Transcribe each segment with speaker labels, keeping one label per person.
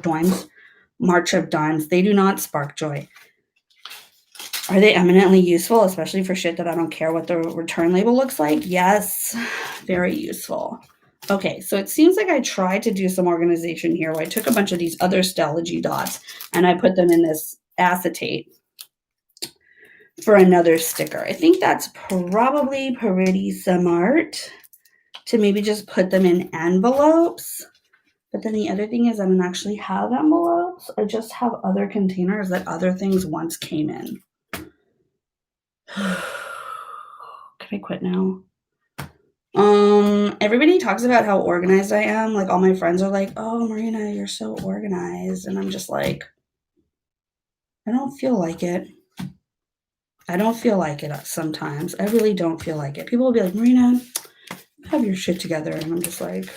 Speaker 1: Dimes. March of Dimes. They do not spark joy. Are they eminently useful, especially for shit that I don't care what the return label looks like? Yes, very useful. Okay, so it seems like I tried to do some organization here where I took a bunch of these other Stelligy dots and I put them in this acetate for another sticker. I think that's probably pretty smart to maybe just put them in envelopes. But then the other thing is I don't actually have envelopes. I just have other containers that other things once came in. Can I quit now? Everybody talks about how organized I am. Like all my friends are like, "Oh, Marina, you're so organized." And I'm just like, I don't feel like it. I don't feel like it sometimes. I really don't feel like it. People will be like, "Marina, have your shit together." And I'm just like,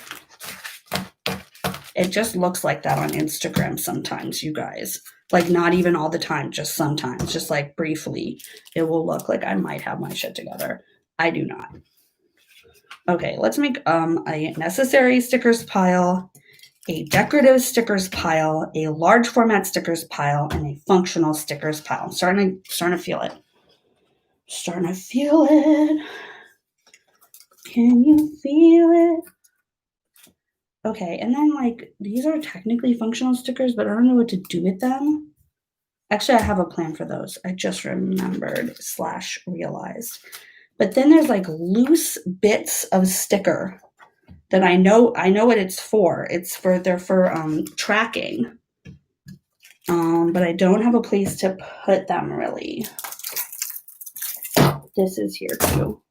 Speaker 1: it just looks like that on Instagram sometimes, you guys. Like not even all the time, just sometimes, just like briefly, it will look like I might have my shit together. I do not. Okay, let's make a necessary stickers pile, a decorative stickers pile, a large format stickers pile, and a functional stickers pile. I'm starting to feel it. Starting to feel it. Can you feel it? Okay, and then like these are technically functional stickers, but I don't know what to do with them. Actually, I have a plan for those. I just remembered / realized. But then there's like loose bits of sticker that I know what it's for. They're for tracking. But I don't have a place to put them really. This is here too.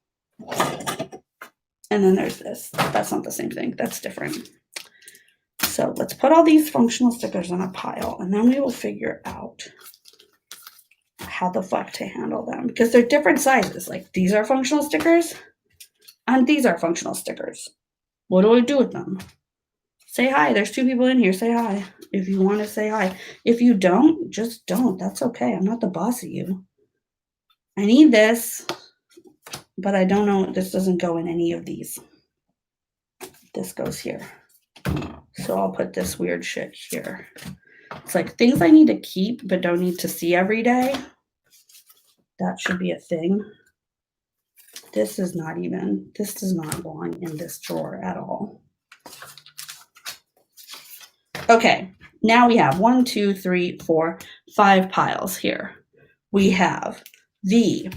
Speaker 1: And then there's this. That's not the same thing. That's different. So let's put all these functional stickers in a pile and then we will figure out how the fuck to handle them because they're different sizes. Like these are functional stickers and these are functional stickers. What do I do with them? Say hi. There's 2 people in here. Say hi. If you want to say hi. If you don't, just don't. That's okay. I'm not the boss of you. I need this, but I don't know. This doesn't go in any of these. This goes here. So I'll put this weird shit here. It's like things I need to keep but don't need to see every day. That should be a thing. This does not belong in this drawer at all. Okay, now we have 1, 2, 3, 4, 5 piles here. We have the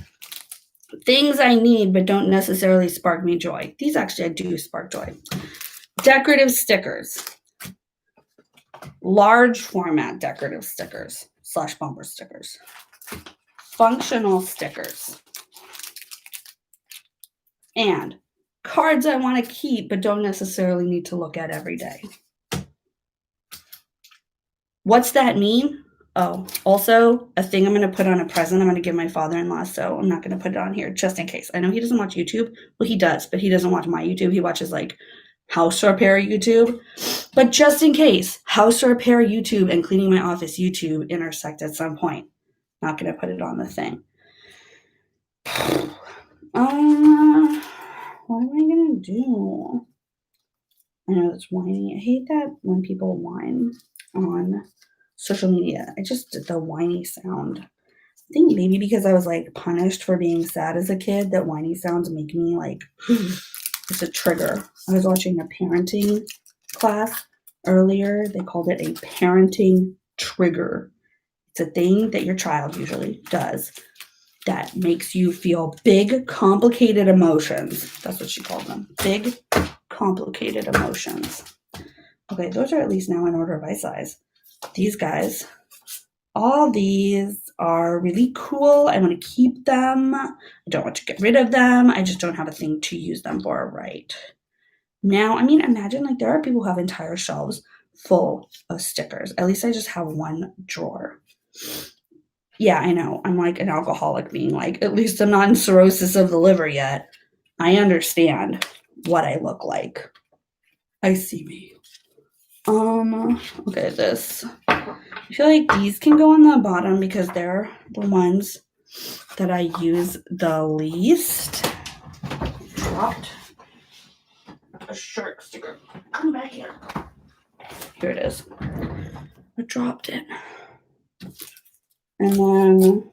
Speaker 1: things I need but don't necessarily spark me joy. These actually I do spark joy. Decorative stickers. Large format decorative stickers / bumper stickers. Functional stickers. And cards I want to keep but don't necessarily need to look at every day. What's that mean? Oh, also a thing I'm going to put on a present I'm going to give my father-in-law, so I'm not going to put it on here just in case. I know he doesn't watch YouTube. Well, he does, but he doesn't watch my YouTube. He watches like house repair YouTube. But just in case, house repair YouTube and cleaning my office YouTube intersect at some point. Not going to put it on the thing. What am I going to do? I know it's whiny. I hate that when people whine on social media. I just did the whiny sound. I think maybe because I was like punished for being sad as a kid, that whiny sounds make me like, it's a trigger. I was watching a parenting class earlier. They called it a parenting trigger. It's a thing that your child usually does that makes you feel big, complicated emotions. That's what she called them. Big, complicated emotions. Okay, those are at least now in order of bite size. These guys, all these are really cool. I want to keep them. I don't want to get rid of them. I just don't have a thing to use them for right now. I mean, imagine like there are people who have entire shelves full of stickers. At least I just have one drawer. Yeah, I know. I'm like an alcoholic being like, at least I'm not in cirrhosis of the liver yet. I understand what I look like. I see me. Okay, this. I feel like these can go on the bottom because they're the ones that I use the least. Dropped a shirt sticker. Come back here. Here it is. dropped it. And then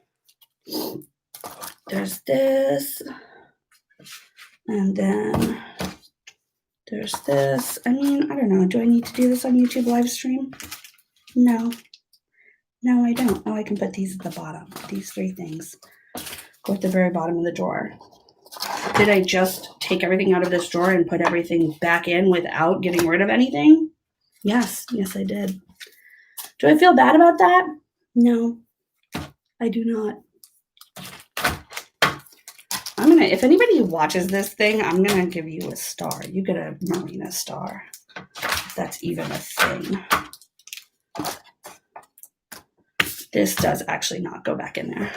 Speaker 1: there's this. And then there's this. I mean, I don't know. Do I need to do this on YouTube live stream? No. No, I don't. Oh, I can put these at the bottom. These 3 things go at the very bottom of the drawer. Did I just take everything out of this drawer and put everything back in without getting rid of anything? Yes. Yes, I did. Do I feel bad about that? No, I do not. If anybody watches this thing, I'm gonna give you a star. You get a Marina star, if that's even a thing. This does actually not go back in there.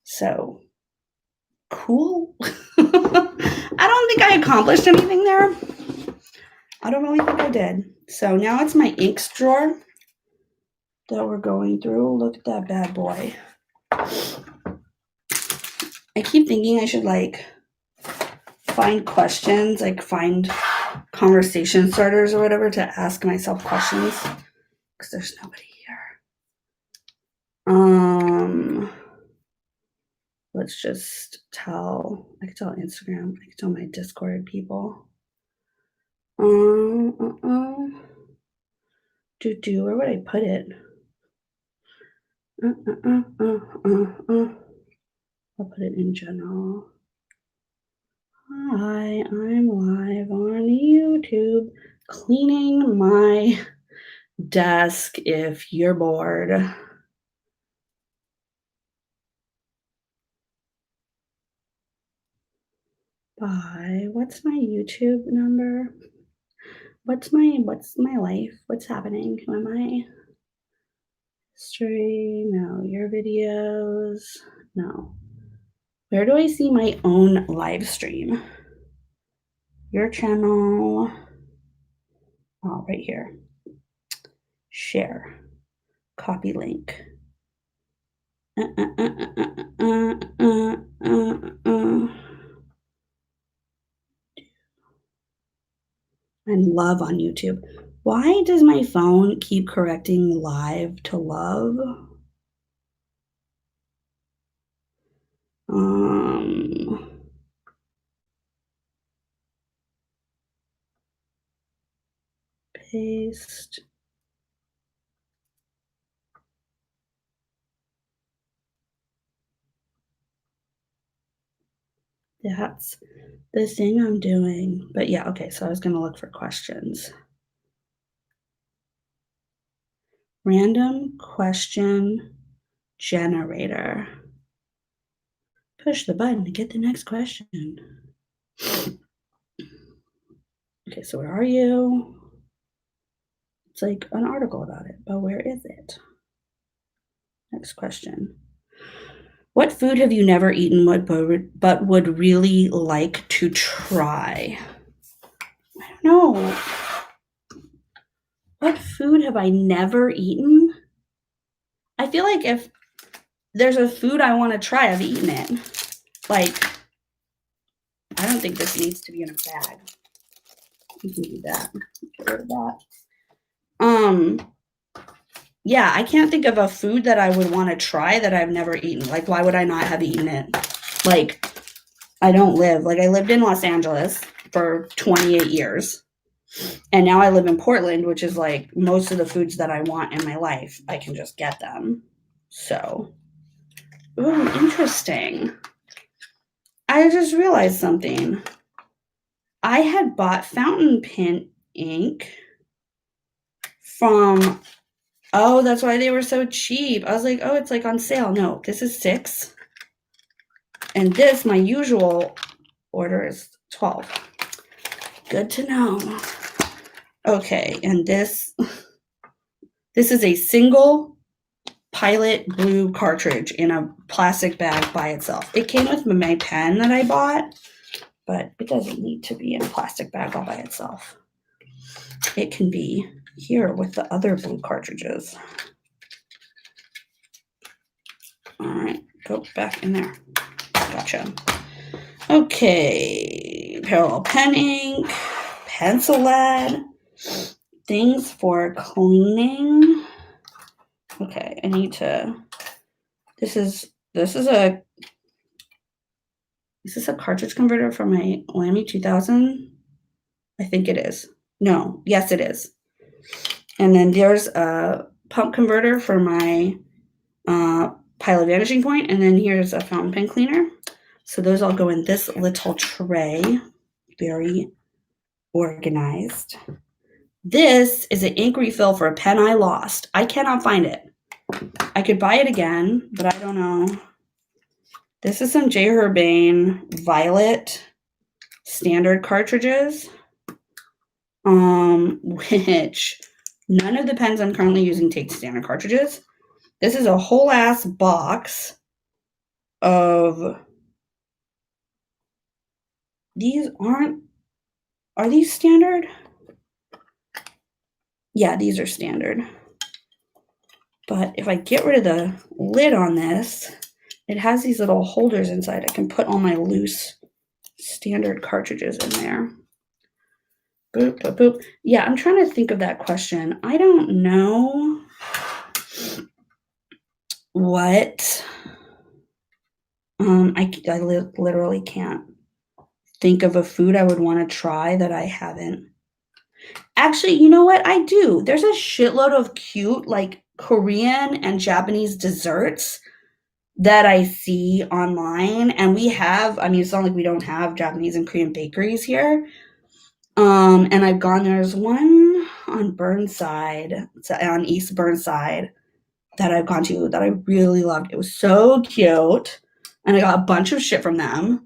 Speaker 1: So, cool. I don't think I accomplished anything there. I don't really think I did. So now it's my inks drawer that we're going through. Look at that bad boy. I keep thinking I should find questions, find conversation starters or whatever to ask myself questions, because there's nobody here. Let's just tell, I could tell Instagram, I could tell my Discord people. Where would I put it? I'll put it in general. Hi, I'm live on YouTube cleaning my desk if you're bored. Bye. What's my YouTube number? What's my life? What's happening? Who am I? History? No. Your videos? No. Where do I see my own live stream? Your channel. Oh, right here. Share. Copy link. And love on YouTube. Why does my phone keep correcting live to love? Paste. That's the thing I'm doing. But yeah, okay, so I was going to look for questions. Random question generator. Push the button to get the next question. Okay, so where are you? It's like an article about it, but where is it? Next question. What food have you never eaten but would really like to try? I don't know. What food have I never eaten? I feel like if there's a food I want to try, I've eaten it. I don't think this needs to be in a bag. You can do that. Get rid of that. Yeah, I can't think of a food that I would want to try that I've never eaten. Why would I not have eaten it? I don't live. I lived in Los Angeles for 28 years. And now I live in Portland, which is most of the foods that I want in my life, I can just get them. So, ooh, interesting. I just realized something. I had bought fountain pen ink from, oh, that's why they were so cheap. I was like, oh, it's on sale. No, this is $6. And this, my usual order is $12. Good to know. Okay, and this is a single Pilot blue cartridge in a plastic bag by itself. It came with my pen that I bought, but it doesn't need to be in a plastic bag all by itself. It can be here with the other blue cartridges. All right, go back in there. Gotcha. Okay, parallel pen ink, pencil lead, things for cleaning. Okay, I need to, this is a cartridge converter for my Lamy 2000? I think it is. No, yes it is. And then there's a pump converter for my Pilot Vanishing Point, and then here's a fountain pen cleaner. So those all go in this little tray. Very organized. This is an ink refill for a pen I lost. I cannot find it. I could buy it again, but I don't know. This is some J. Herbane Violet standard cartridges, which none of the pens I'm currently using take standard cartridges. This is a whole ass box of, these are these standard? Yeah, these are standard. But if I get rid of the lid on this, it has these little holders inside. I can put all my loose standard cartridges in there. Boop, boop, boop. Yeah, I'm trying to think of that question. I don't know what, I literally can't think of a food I would want to try that I haven't. Actually, you know what? I do. There's a shitload of cute, like, Korean and Japanese desserts that I see online. And we have, I mean, it's not like we don't have Japanese and Korean bakeries here. And I've gone, there's one on Burnside, on East Burnside, that I've gone to that I really loved. It was so cute. And I got a bunch of shit from them.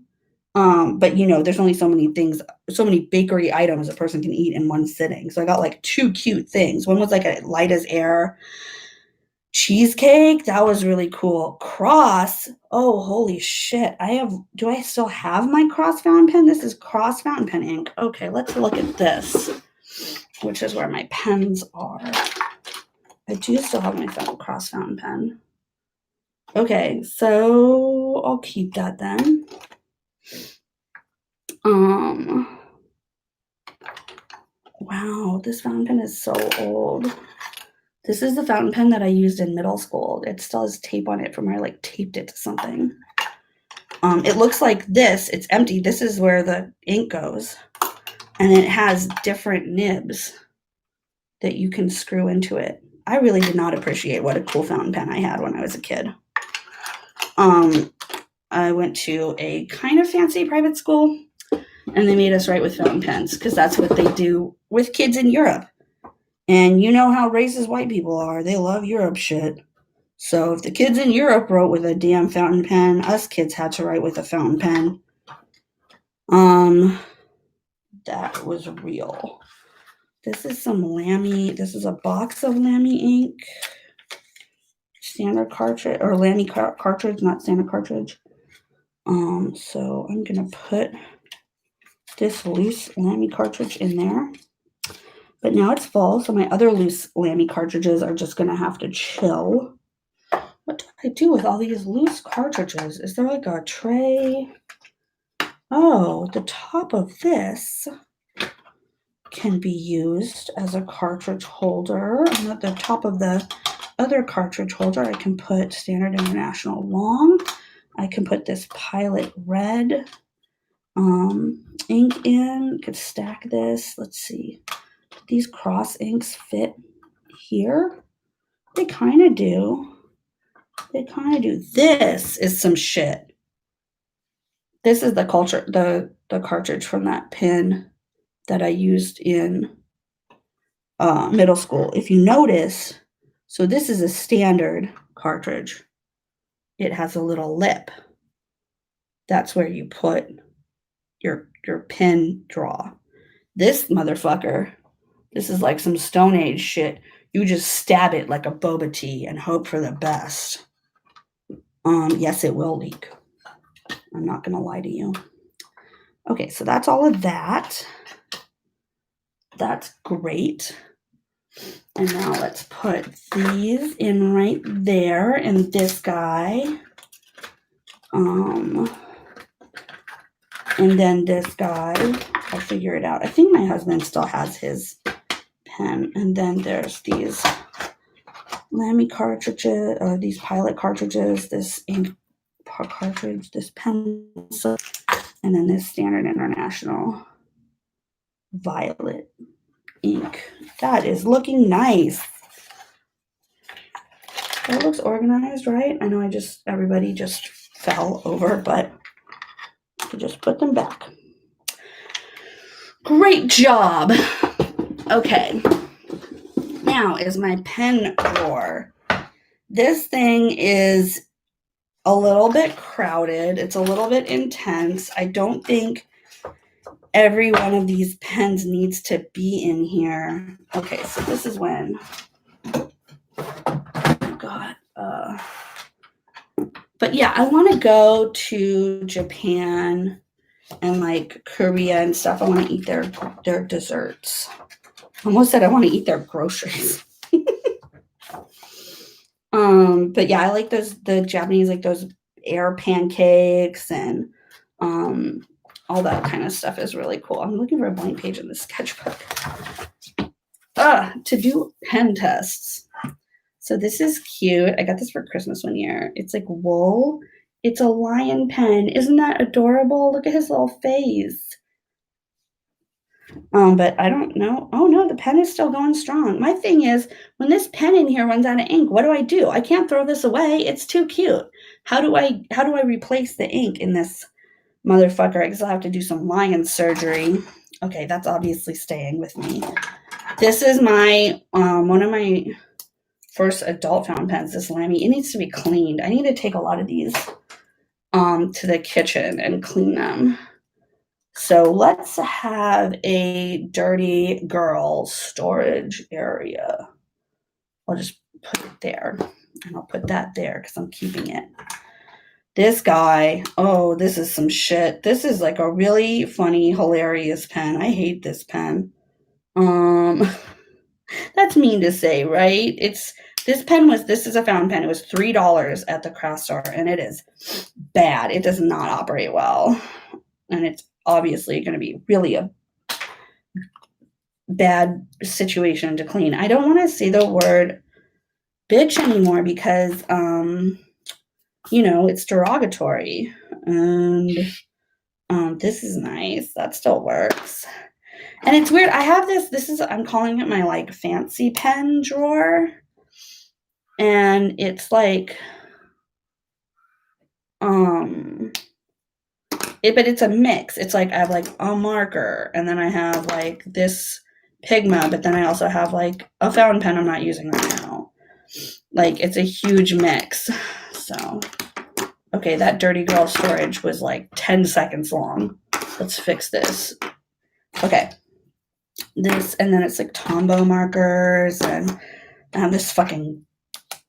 Speaker 1: But you know, there's only so many things, so many bakery items a person can eat in one sitting. So I got like 2 cute things. One was like a light as air cheesecake. That was really cool. Cross. Oh, holy shit. Do I still have my Cross fountain pen? This is Cross fountain pen ink. Okay, let's look at this, which is where my pens are. I do still have my Cross fountain pen. Okay, so I'll keep that then. Wow, this fountain pen is so old. This is the fountain pen that I used in middle school. It still has tape on it from where I like taped it to something. It looks like this. It's empty. This is where the ink goes. And it has different nibs that you can screw into it. I really did not appreciate what a cool fountain pen I had when I was a kid. I went to a kind of fancy private school, and they made us write with fountain pens because that's what they do with kids in Europe. And you know how racist white people are. They love Europe shit. So if the kids in Europe wrote with a damn fountain pen, us kids had to write with a fountain pen. That was real. This is some Lamy. This is a box of Lamy ink. Standard cartridge, or Lamy cartridge, not standard cartridge. So I'm going to put this loose Lamy cartridge in there. But now it's fall, so my other loose Lamy cartridges are just going to have to chill. What do I do with all these loose cartridges? Is there like a tray? Oh, the top of this can be used as a cartridge holder. And at the top of the other cartridge holder, I can put Standard International Long. I can put this Pilot Red ink in. Could stack this. Let's see. These cross inks fit here? They kind of do. They kind of do. This is some shit. This is the cartridge from that pen that I used in middle school. If you notice, so this is a standard cartridge. It has a little lip. That's where you put your pen draw. This motherfucker, this is like some Stone Age shit. You just stab it like a boba tea and hope for the best. Yes, it will leak. I'm not going to lie to you. Okay, so that's all of that. That's great. And now let's put these in right there, and this guy. And then this guy. I'll figure it out. I think my husband still has his pen. And then there's these Lamy cartridges, or these Pilot cartridges, this ink cartridge, this pencil, and then this Standard International Violet ink. That is looking nice. That looks organized, right? I know everybody just fell over, but I just put them back. Great job. Okay. Now is my pen drawer. This thing is a little bit crowded. It's a little bit intense. I don't think every one of these pens needs to be in here. Okay, so this is when I got, but yeah, I want to go to Japan and like Korea and stuff. I want to eat their desserts. I almost said I want to eat their groceries. But yeah, I like the Japanese, like those air pancakes and all that kind of stuff is really cool. I'm looking for a blank page in the sketchbook. To do pen tests. So this is cute. I got this for Christmas one year. It's like wool. It's a lion pen. Isn't that adorable? Look at his little face. But I don't know. Oh no, the pen is still going strong. My thing is, when this pen in here runs out of ink, what do? I can't throw this away. It's too cute. How do I replace the ink in this motherfucker? I guess I'll have to do some lion surgery. Okay, that's obviously staying with me. This is my one of my first adult fountain pens, this Lamy. It needs to be cleaned. I need to take a lot of these to the kitchen and clean them. So let's have a dirty girl storage area. I'll just put it there. And I'll put that there because I'm keeping it. This guy, oh, this is some shit. This is like a really funny, hilarious pen. I hate this pen. That's mean to say, right? This is a fountain pen. It was $3 at the craft store, and it is bad. It does not operate well. And it's obviously going to be really a bad situation to clean. I don't want to say the word bitch anymore because, it's derogatory. And this is nice. That still works. And it's weird. I have I'm calling it my like fancy pen drawer. And it's like, but it's a mix. It's like I have like a marker, and then I have like this Pigma, but then I also have like a fountain pen I'm not using right now. Like it's a huge mix. So, okay, that dirty girl storage was like 10 seconds long. Let's fix this. Okay. This, and then it's like Tombow markers, and I have this fucking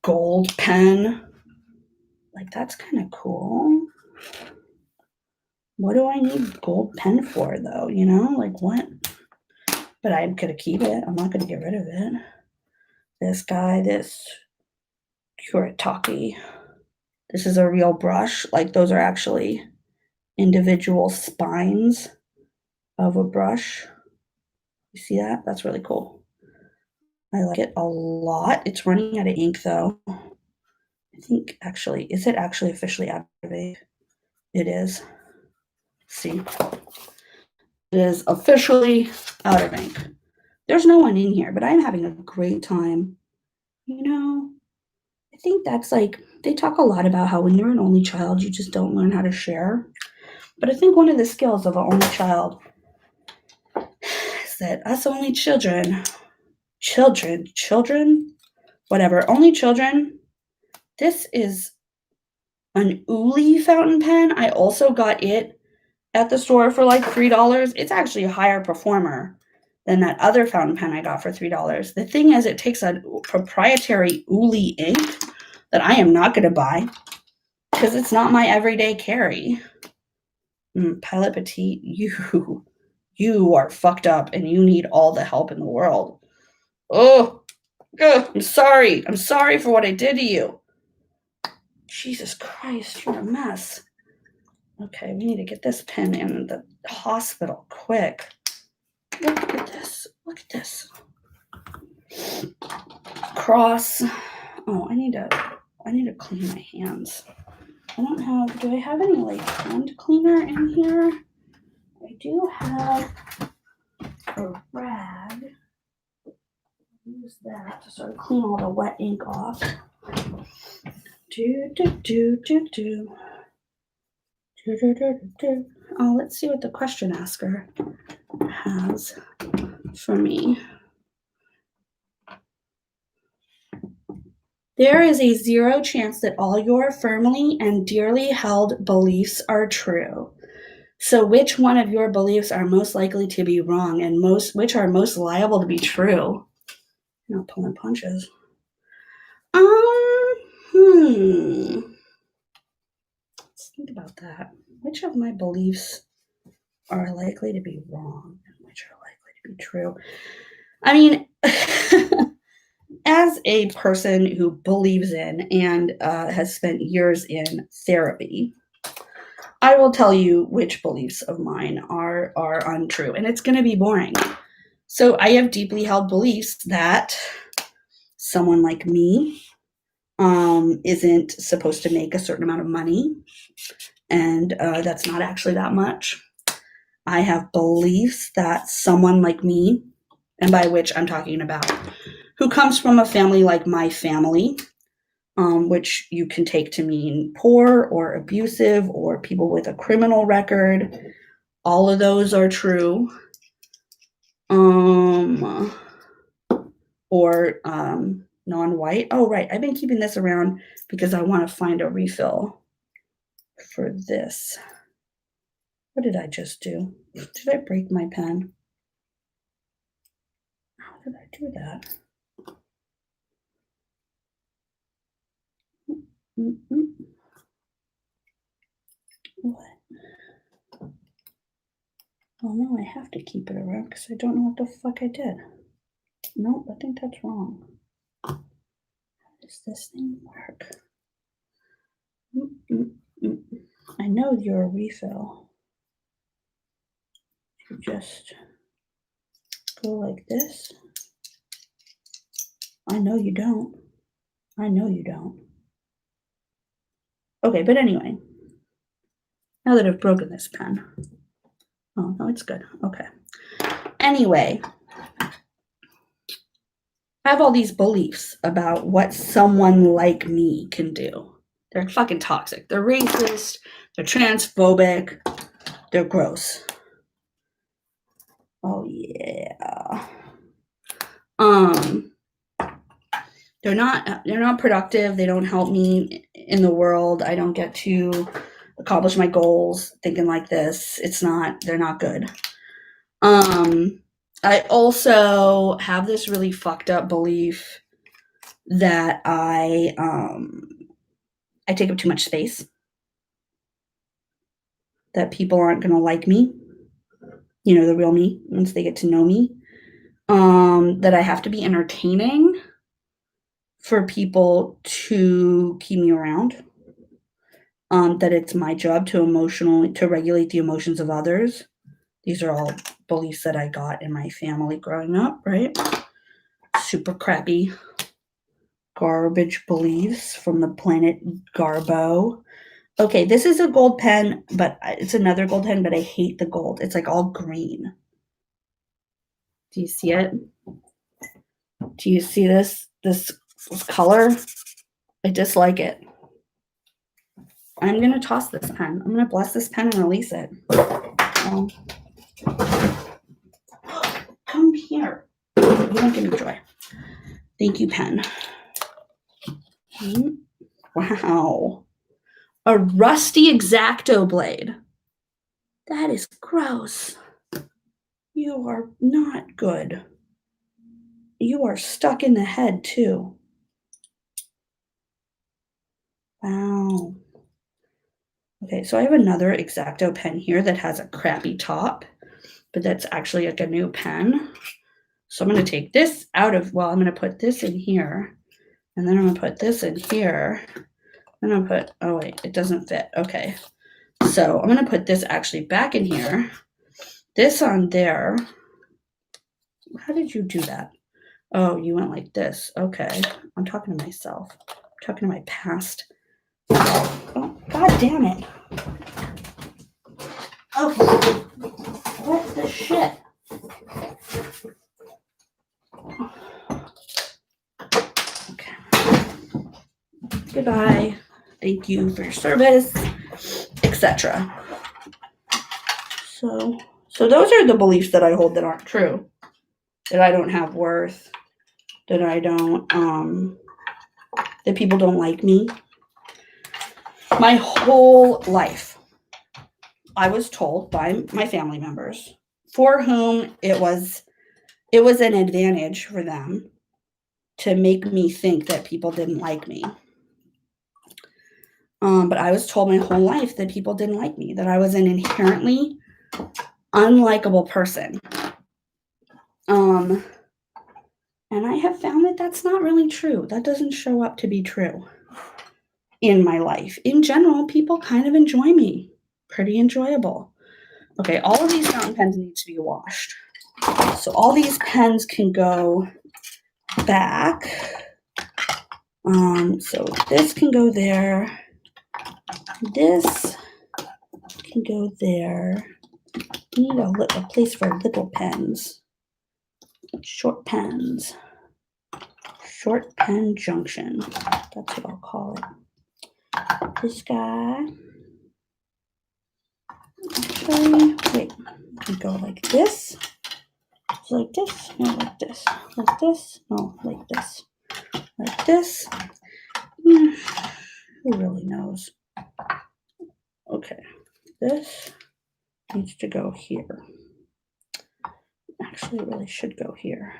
Speaker 1: gold pen. Like that's kind of cool. What do I need gold pen for though? Like what? But I'm gonna keep it. I'm not gonna get rid of it. This guy, this Kuretake. This is a real brush. Like those are actually individual spines of a brush. You see that? That's really cool. I like it a lot. It's running out of ink though. I think actually, is it actually officially out of ink? It is. See? It is officially out of ink. There's no one in here, but I'm having a great time. I think that's like, they talk a lot about how when you're an only child, you just don't learn how to share. But I think one of the skills of an only child is that us only children, whatever, only children, this is an Uli fountain pen. I also got it at the store for like $3. It's actually a higher performer than that other fountain pen I got for $3. The thing is, it takes a proprietary Uli ink that I am not going to buy because it's not my everyday carry. Pilot Petite, you are fucked up and you need all the help in the world. Oh, I'm sorry. I'm sorry for what I did to you. Jesus Christ, you're a mess. Okay, we need to get this pen in the hospital quick. Look at this. Look at this. cross. Oh, I need to clean my hands. Do I have any like hand cleaner in here? I do have a rag. Use that to sort of clean all the wet ink off. Oh, let's see what the question asker has for me. There is a 0 chance that all your firmly and dearly held beliefs are true. So which one of your beliefs are most likely to be wrong and which are most liable to be true? Not pulling punches. Let's think about that. Which of my beliefs are likely to be wrong and which are likely to be true? I mean, as a person who believes in and has spent years in therapy, I will tell you which beliefs of mine are untrue, and it's going to be boring. So I have deeply held beliefs that someone like me isn't supposed to make a certain amount of money, and that's not actually that much. I have beliefs that someone like me, and by which I'm talking about who comes from a family like my family, which you can take to mean poor or abusive or people with a criminal record. All of those are true. Or non-white. Oh, right. I've been keeping this around because I want to find a refill for this. What did I just do? Did I break my pen? How did I do that? What? Oh no, I have to keep it around because I don't know what the fuck I did. Nope, I think that's wrong. How does this thing work? I know you're a refill. You just go like this. I know you don't. I know you don't. Okay, but anyway, now that I've broken this pen. Oh, no, it's good. Okay. Anyway, I have all these beliefs about what someone like me can do. They're fucking toxic. They're racist. They're transphobic. They're gross. Oh, yeah. They're not productive. They don't help me in the world. I don't get to accomplish my goals thinking like this. They're not good. I also have this really fucked up belief that I take up too much space. That people aren't going to like me. You know, the real me, once they get to know me. That I have to be entertaining for people to keep me around. That it's my job to regulate the emotions of others. These are all beliefs that I got in my family growing up, right? Super crappy, garbage beliefs from the planet Garbo. Okay, this is a gold pen, but it's another gold pen, but I hate the gold. It's like all green. Do you see it? Do you see this color? I dislike it. I'm going to toss this pen. I'm going to bless this pen and release it. Come here. You don't give me joy. Thank you, pen. Wow. A rusty X-Acto blade. That is gross. You are not good. You are stuck in the head, too. Wow. Okay, so I have another X-Acto pen here that has a crappy top, but that's actually like a new pen. So I'm going to take this I'm going to put this in here, and then I'm going to put this in here. Then I'll put, oh wait, it doesn't fit. Okay. So I'm going to put this actually back in here. This on there. How did you do that? Oh, you went like this. Okay. I'm talking to myself. I'm talking to my past. Oh, God damn it. Okay. What the shit? Okay. Goodbye. Thank you for your service, etc. So those are the beliefs that I hold that aren't true. That I don't have worth. That I don't, that people don't like me. My whole life, I was told by my family members, for whom it was an advantage for them to make me think that people didn't like me. But I was told my whole life that people didn't like me, that I was an inherently unlikable person. And I have found that that's not really true. That doesn't show up to be true in my life. In general, people kind of enjoy me. Pretty enjoyable. Okay, all of these fountain pens need to be washed. So all these pens can go back. So this can go there. This can go there. We need a place for little pens. Short pens. Short pen junction. That's what I'll call it. This guy. Actually, wait. We go like this. It's like this. No, like this. Like this. No, like this. Like this. Who really knows? Okay. This needs to go here. Actually, it really should go here.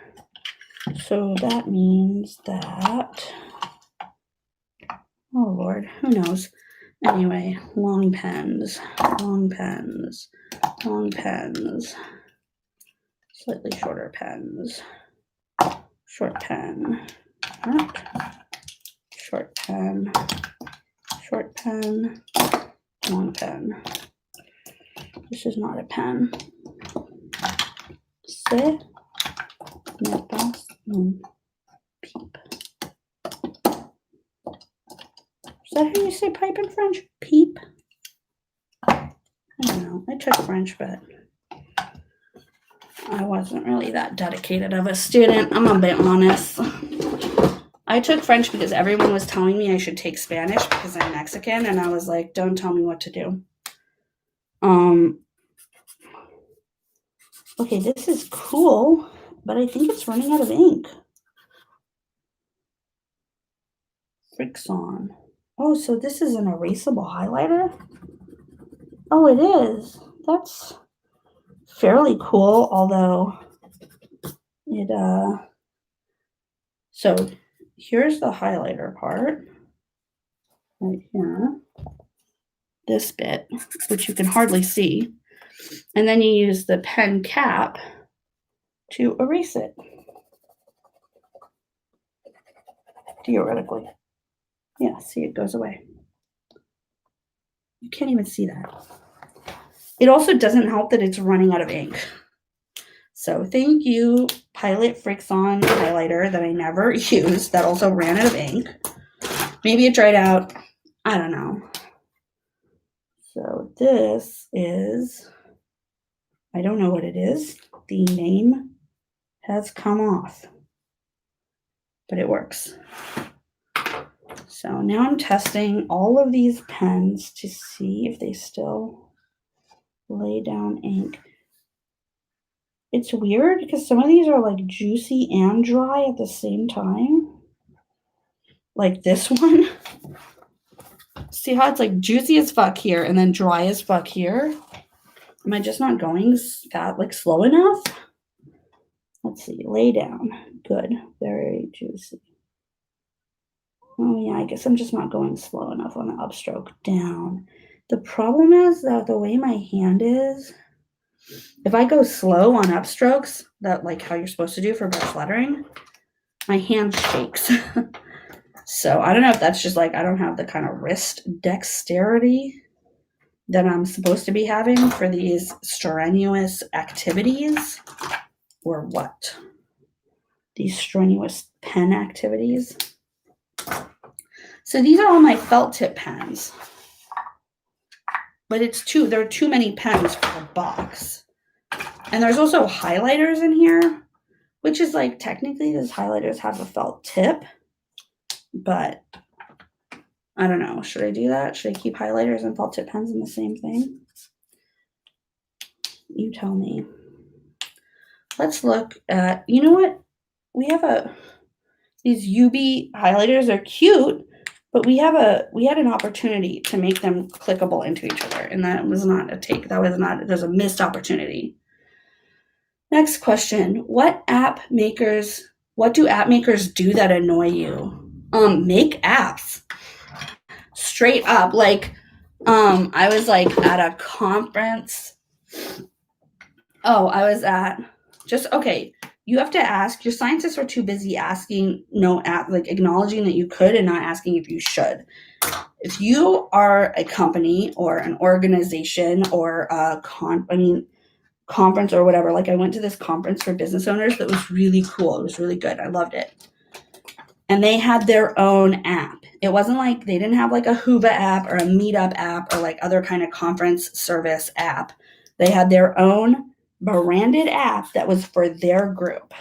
Speaker 1: So that means that, oh Lord, who knows? Anyway, long pens, long pens, long pens, slightly shorter pens, short pen, short pen, short pen, long pen. This is not a pen. Se ne passe un pipe. Is that how you say pipe in French? Peep? I don't know. I took French, but I wasn't really that dedicated of a student. I'm a bit honest. I took French because everyone was telling me I should take Spanish because I'm Mexican, and I was like, don't tell me what to do. Okay, this is cool, but I think it's running out of ink. Frixon. Oh, so this is an erasable highlighter? Oh, it is. That's fairly cool, although it, so here's the highlighter part, right here, this bit, which you can hardly see, and then you use the pen cap to erase it, theoretically. Yeah, see, it goes away. You can't even see that. It also doesn't help that it's running out of ink. So thank you, Pilot Frixon highlighter that I never used that also ran out of ink. Maybe it dried out. I don't know. So this is, I don't know what it is. The name has come off, but it works. So now I'm testing all of these pens to see if they still lay down ink. It's weird because some of these are like juicy and dry at the same time. Like this one. See how it's like juicy as fuck here and then dry as fuck here? Am I just not going slow enough? Let's see, lay down. Good, very juicy. Oh yeah, I guess I'm just not going slow enough on the upstroke. Down. The problem is that the way my hand is, if I go slow on upstrokes, that like how you're supposed to do for brush lettering, my hand shakes. So I don't know if that's just like I don't have the kind of wrist dexterity that I'm supposed to be having for these strenuous activities or what. these strenuous pen activities. So these are all my felt tip pens. But there are too many pens for the box. And there's also highlighters in here, which is like technically those highlighters have a felt tip, but I don't know. Should I do that? Should I keep highlighters and felt tip pens in the same thing? You tell me. Let's look at, you know what? We have these UV highlighters are cute, but we had an opportunity to make them clickable into each other, and that was not a take. There's a missed opportunity. Next question. What do app makers do that annoy you? Make apps. Straight up. Like, I was like at a conference. You have to ask. Your scientists are too busy asking acknowledging that you could and not asking if you should. If you are a company or an organization or a conference or whatever, like I went to this conference for business owners that was really cool. It was really good. I loved it. And they had their own app. It wasn't like they didn't have like a Hoover app or a Meetup app or like other kind of conference service app. They had their own branded app that was for their group.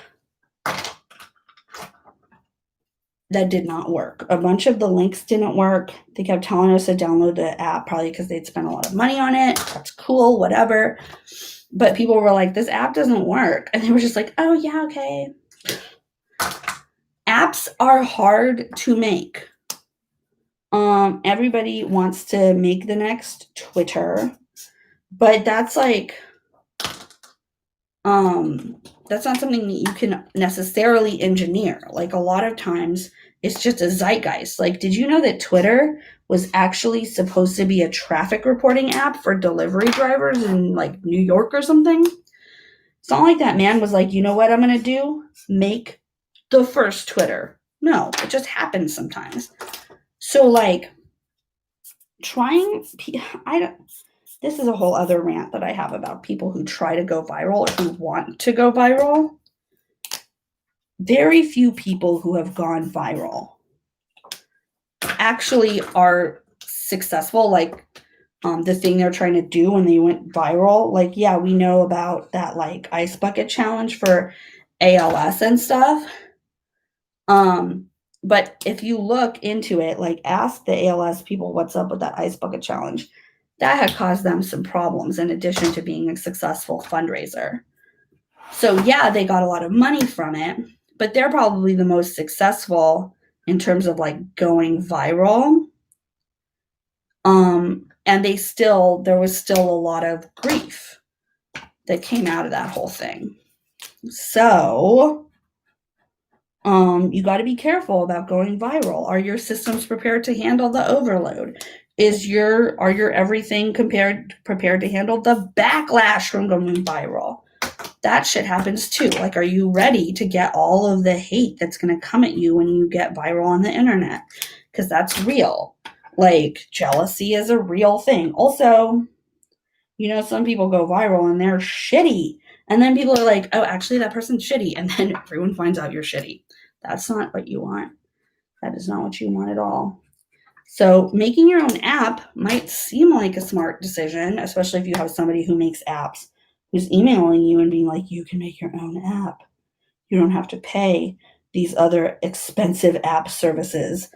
Speaker 1: That did not work. A bunch of the links didn't work. They kept telling us to download the app, probably because they'd spent a lot of money on it. That's cool, whatever. But people were like, this app doesn't work. And they were just like, oh, yeah, okay. Apps are hard to make. Everybody wants to make the next Twitter. But that's like, that's not something that you can necessarily engineer. Like a lot of times it's just a zeitgeist. Like, did you know that Twitter was actually supposed to be a traffic reporting app for delivery drivers in like New York or something? It's not like that man was like, you know what I'm going to do? Make the first Twitter. No, it just happens sometimes. So like this is a whole other rant that I have about people who try to go viral or who want to go viral. Very few people who have gone viral actually are successful. Like the thing they're trying to do when they went viral. Like, yeah, we know about that like ice bucket challenge for ALS and stuff. But if you look into it, like ask the ALS people what's up with that ice bucket challenge. That had caused them some problems in addition to being a successful fundraiser. So yeah, they got a lot of money from it, but they're probably the most successful in terms of like going viral. And there was still a lot of grief that came out of that whole thing. So you got to be careful about going viral. Are your systems prepared to handle the overload? Are your everything prepared to handle the backlash from going viral? That shit happens too. Like, are you ready to get all of the hate that's going to come at you when you get viral on the internet? Because that's real. Like, jealousy is a real thing. Also, some people go viral and they're shitty. And then people are like, oh, actually, that person's shitty. And then everyone finds out you're shitty. That's not what you want. That is not what you want at all. So making your own app might seem like a smart decision, especially if you have somebody who makes apps, who's emailing you and being like, you can make your own app. You don't have to pay these other expensive app services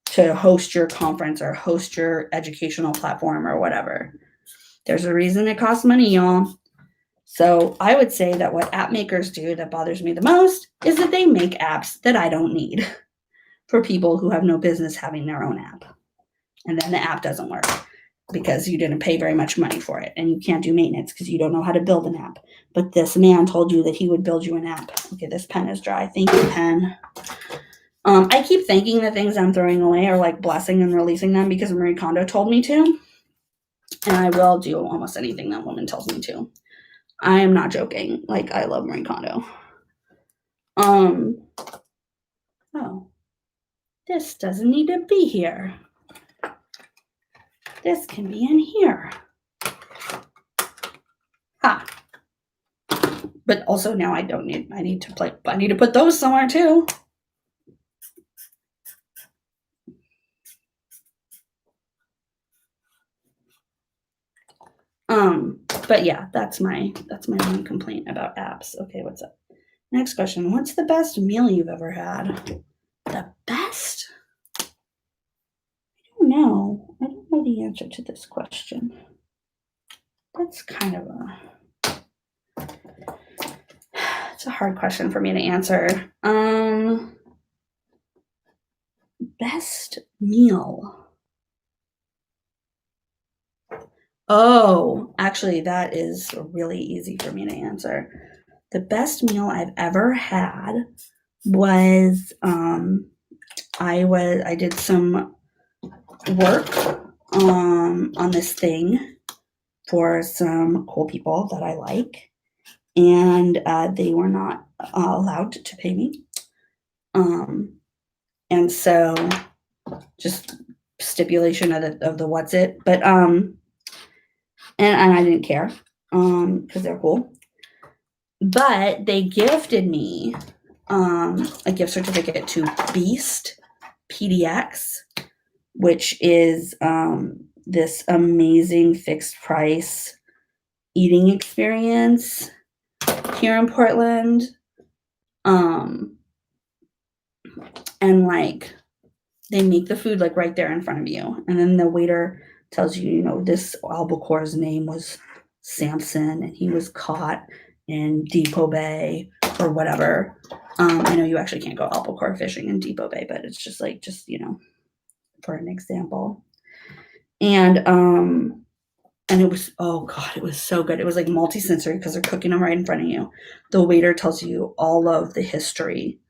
Speaker 1: to host your conference or host your educational platform or whatever. There's a reason it costs money, y'all. So I would say that what app makers do that bothers me the most is that they make apps that I don't need for people who have no business having their own app. And then the app doesn't work because you didn't pay very much money for it and you can't do maintenance because you don't know how to build an app. But this man told you that he would build you an app. Okay, this pen is dry. Thank you, pen. I keep thinking the things I'm throwing away are like blessing and releasing them because Marie Kondo told me to. And I will do almost anything that woman tells me to. I am not joking. Like, I love Marie Kondo. This doesn't need to be here. This can be in here. But also now I need to put those somewhere too. But yeah, that's my one complaint about apps. Okay, what's up? Next question. What's the best meal you've ever had? The best? I don't know. I don't know the answer to this question. That's kind of it's a hard question for me to answer. Best meal. Oh, actually, that is really easy for me to answer. The best meal I've ever had was I did some work on this thing for some cool people that I like, and they were not allowed to pay me. And so just stipulation of the what's it, but and I didn't care because they're cool. But they gifted me a gift certificate to Beast PDX, which is this amazing fixed price eating experience here in Portland. And like they make the food like right there in front of you. And then the waiter tells you, you know, this albacore's name was Samson and he was caught in Depot Bay or whatever. I know you actually can't go albacore fishing in Depot Bay, but it's just you know, for an example. And it was, oh God, it was so good. It was like multi-sensory because they're cooking them right in front of you. The waiter tells you all of the history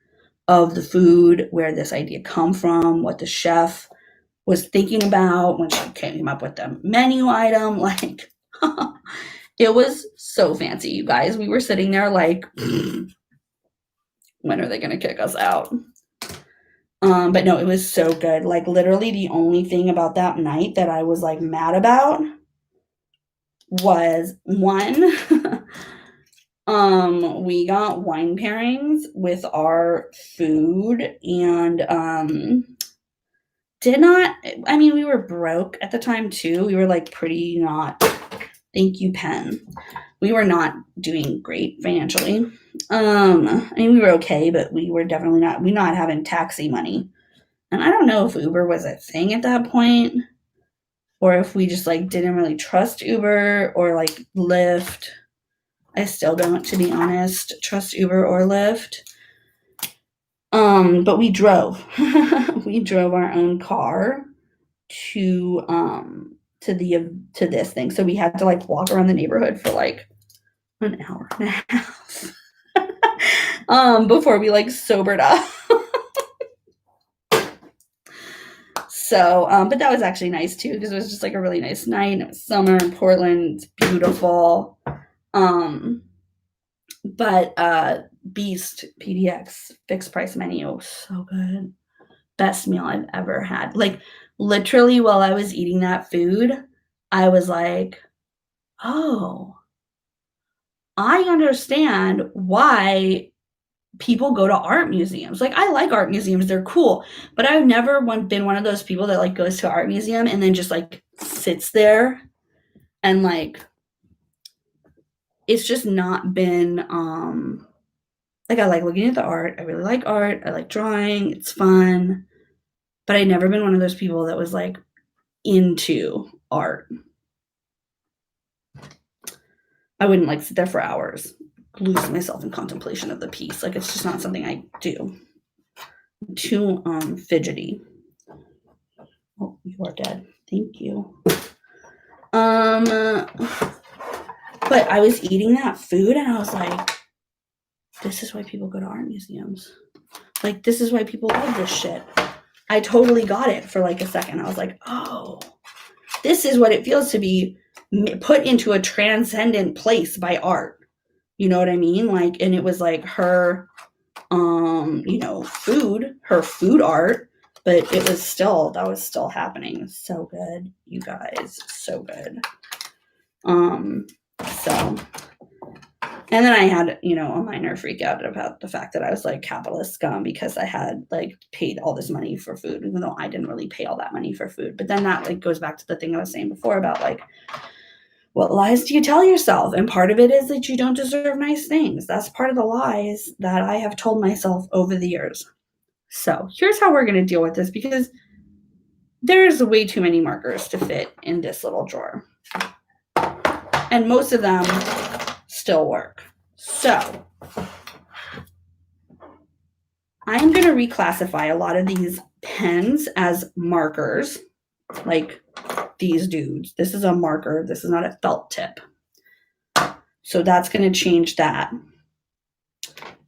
Speaker 1: of the food, where this idea come from, what the chef was thinking about when she came up with the menu item. Like, it was so fancy, you guys. We were sitting there like, when are they going to kick us out? But no, it was so good. Like, literally the only thing about that night that I was like mad about was one, we got wine pairings with our food and we were broke at the time too. We were like pretty not, thank you, Pen. We were not doing great financially. We were okay, but we were definitely not having taxi money. And I don't know if Uber was a thing at that point or if we just like didn't really trust Uber or like Lyft. I still don't, to be honest, trust Uber or Lyft. But we drove. We drove our own car to this thing. So we had to like walk around the neighborhood for like an hour and a half before we like sobered up. So, but that was actually nice too because it was just like a really nice night. It was summer in Portland. It's beautiful. But Beast PDX fixed price menu, so good. Best meal I've ever had. Like literally while I was eating that food, I was like, oh, I understand why people go to art museums. Like, I like art museums, they're cool, but I've never been one of those people that like goes to an art museum and then just like sits there and like it's just not been like I like looking at the art. I really like art. I like drawing. It's fun. But I've never been one of those people that was like into art. I wouldn't like sit there for hours, lose myself in contemplation of the piece. Like, it's just not something I do. I'm too fidgety. Oh, you are dead. Thank you. But I was eating that food and I was like, this is why people go to art museums. Like, this is why people love this shit. I totally got it for like a second. I was like, oh, this is what it feels to be put into a transcendent place by art. You know what I mean? Like, and it was like her, her food art, but that was still happening. So good, you guys, so good. So And then I had, you know, a minor freak out about the fact that I was like capitalist scum because I had like paid all this money for food, even though I didn't really pay all that money for food. But then that like goes back to the thing I was saying before about like, what lies do you tell yourself? And part of it is that you don't deserve nice things. That's part of the lies that I have told myself over the years. So here's how we're going to deal with this, because there's way too many markers to fit in this little drawer. And most of them still work. So I'm going to reclassify a lot of these pens as markers, like these dudes. This is a marker. This is not a felt tip. So that's going to change that.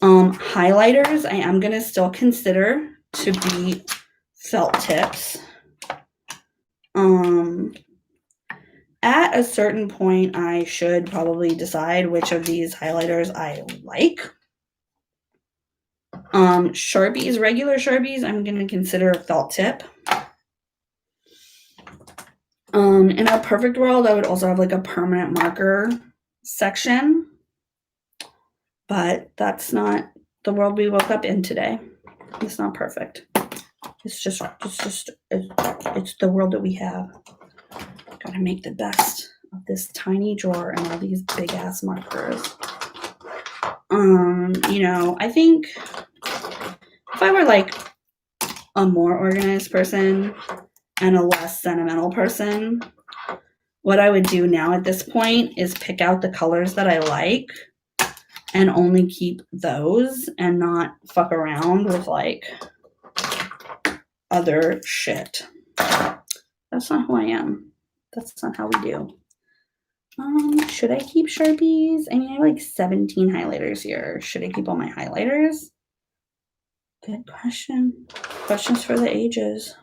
Speaker 1: Highlighters, I am going to still consider to be felt tips. At a certain point, I should probably decide which of these highlighters I like. Sharpies, regular Sharpies, I'm going to consider a felt tip. In a perfect world, I would also have like a permanent marker section, but that's not the world we woke up in today. It's not perfect. It's the world that we have. Gotta make the best of this tiny drawer and all these big ass markers. You know, I think if I were like a more organized person and a less sentimental person, what I would do now at this point is pick out the colors that I like and only keep those and not fuck around with like other shit. That's not who I am. That's not how we do. Should I keep Sharpies? I mean, I have like 17 highlighters here. Should I keep all my highlighters? Good question. Questions for the ages.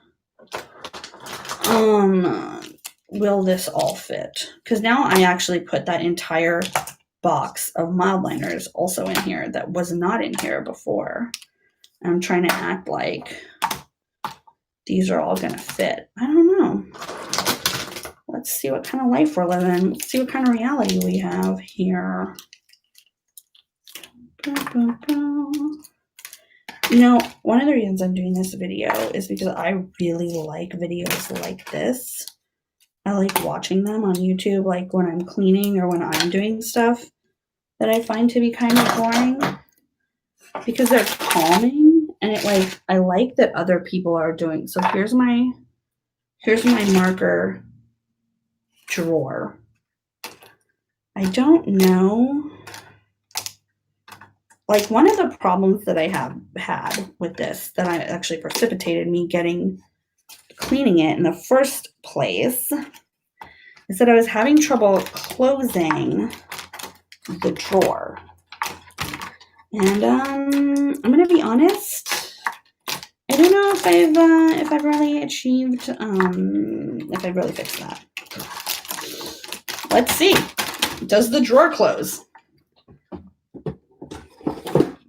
Speaker 1: Will this all fit? Because now I actually put that entire box of mild liners also in here that was not in here before. I'm trying to act like these are all going to fit. I don't know. Let's see what kind of life we're living. Let's see what kind of reality we have here. You know, one of the reasons I'm doing this video is because I really like videos like this. I like watching them on YouTube, like when I'm cleaning or when I'm doing stuff that I find to be kind of boring, because they're calming, and it like I like that other people are doing. So here's my marker drawer. I don't know. Like, one of the problems that I have had with this that I actually precipitated me cleaning it in the first place is that I was having trouble closing the drawer. And I'm gonna be honest, I don't know if I've really achieved if I've really fixed that. Let's see. Does the drawer close?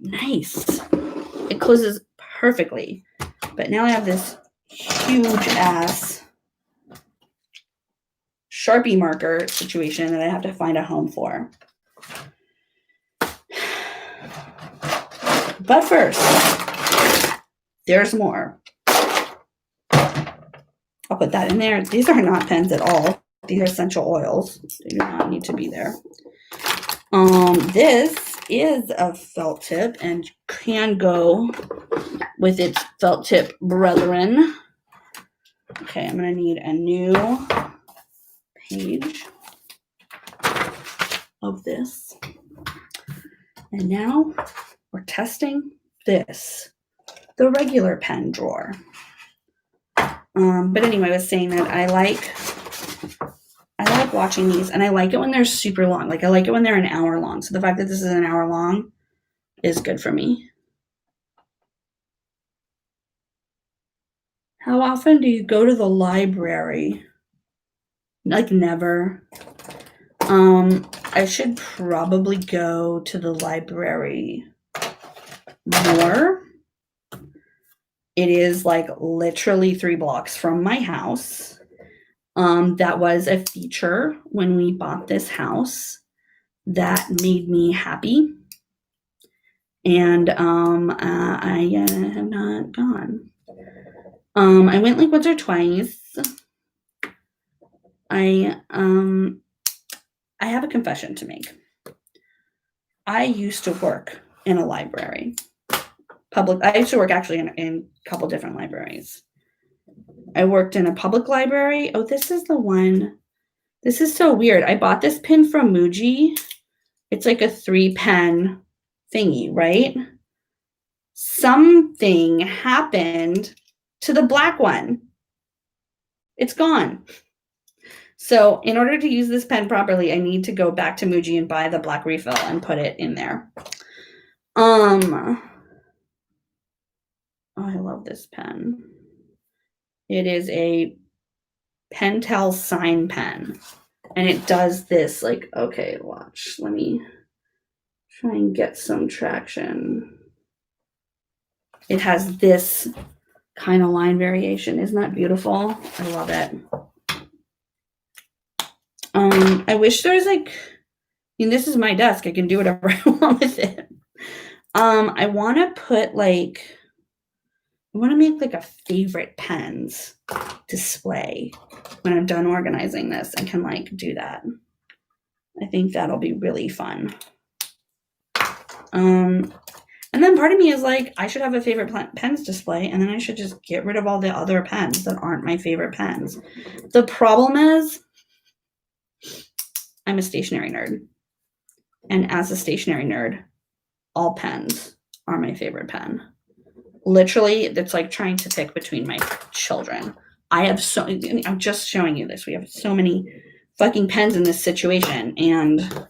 Speaker 1: Nice. It closes perfectly. But now I have this huge ass Sharpie marker situation that I have to find a home for. But first, there's more. I'll put that in there. These are not pens at all. These are essential oils. They do not need to be there. This is a felt tip and can go with its felt tip brethren. Okay, I'm going to need a new page of this. And now we're testing this, the regular pen drawer. But anyway, I was saying that I like watching these, and I like it when they're super long. Like, I like it when they're an hour long. So the fact that this is an hour long is good for me. How often do you go to the library? Like, never. I should probably go to the library more. It is like literally 3 blocks from my house. That was a feature when we bought this house, that made me happy. And I have not gone. I went like once or twice. I have a confession to make. I used to work in a library. I used to work actually in a couple different libraries. I worked in a public library. Oh, this is the one. This is so weird. I bought this pin from Muji. It's like a 3-pen thingy, right? Something happened to the black one. It's gone. So in order to use this pen properly, I need to go back to Muji and buy the black refill and put it in there. Oh, I love this pen. It is a Pentel Sign Pen. And it does this, like, okay, watch. Let me try and get some traction. It has this kind of line variation. Isn't that beautiful? I love it. I wish there was like, I mean, this is my desk. I can do whatever I want with it. I want to put like, I want to make like a favorite pens display when I'm done organizing this. I can like do that. I think that'll be really fun. And then part of me is like, I should have a favorite pens display, and then I should just get rid of all the other pens that aren't my favorite pens. The problem is, I'm a stationery nerd. And as a stationery nerd, all pens are my favorite pen. Literally, it's like trying to pick between my children. I'm just showing you this. We have so many fucking pens in this situation, and